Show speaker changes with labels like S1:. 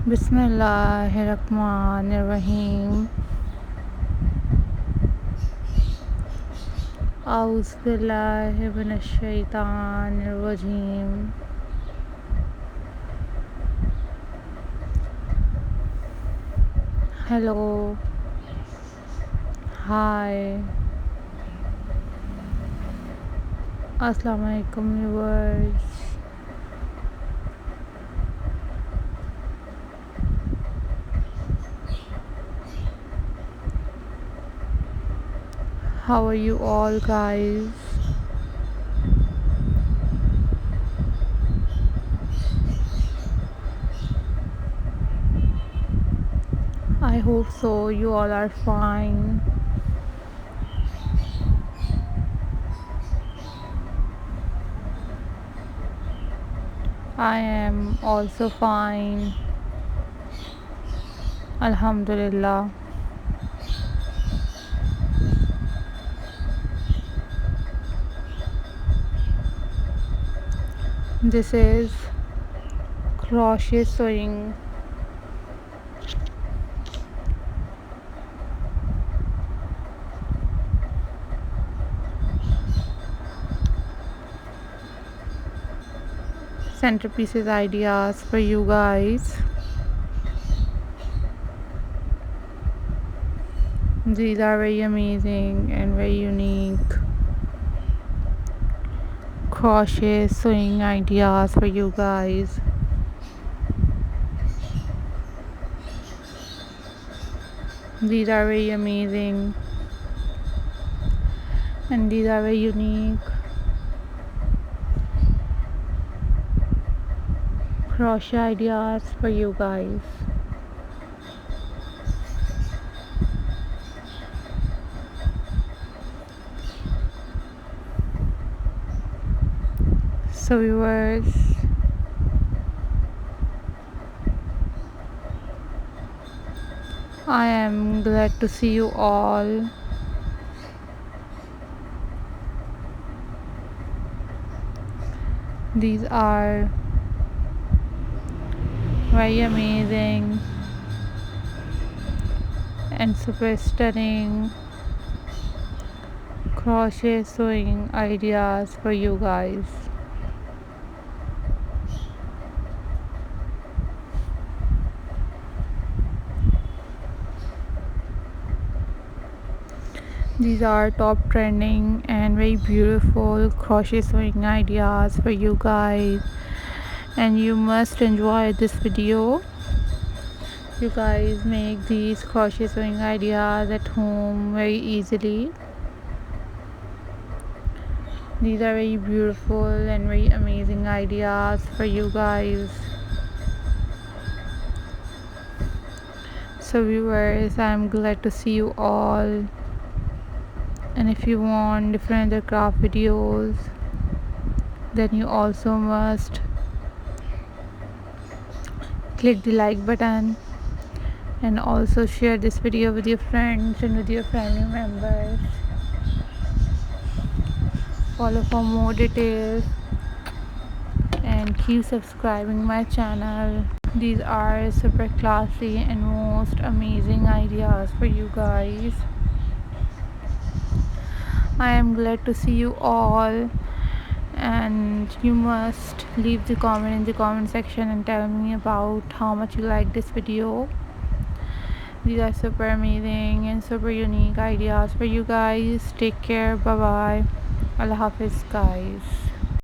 S1: बिस्मिल्लाहिर्रहमानिर्रहीम। औज़ुबिल्लाहि मिनश्शैतानिर्रजीम। हेलो, हाय, अस्सलाम वालेकुम viewers. How are you all guys? I hope so you all are fine. I am also fine, Alhamdulillah. This is crochet sewing. Centrepieces ideas for you guys. These are very amazing and very unique crochet sewing ideas for you guys. These are very amazing and these are very unique crochet ideas for you guys. So viewers, I am glad to see you all. These are very amazing and super stunning crochet sewing ideas for you guys. These are top trending and very beautiful crochet sewing ideas for you guys, and you must enjoy this video. You guys make these crochet sewing ideas at home very easily. These are very beautiful and very amazing ideas for you guys. So viewers, I'm glad to see you all, and if you want different other craft videos, then you also must click the like button and also share this video with your friends and with your family members. Follow for more details and keep subscribing my channel. These are super classy and most amazing ideas for you guys. I am glad to see you all, and you must leave the comment in the comment section and tell me about how much you like this video. These are super amazing and super unique ideas for you guys. Take care. Bye bye. Allah Hafiz guys.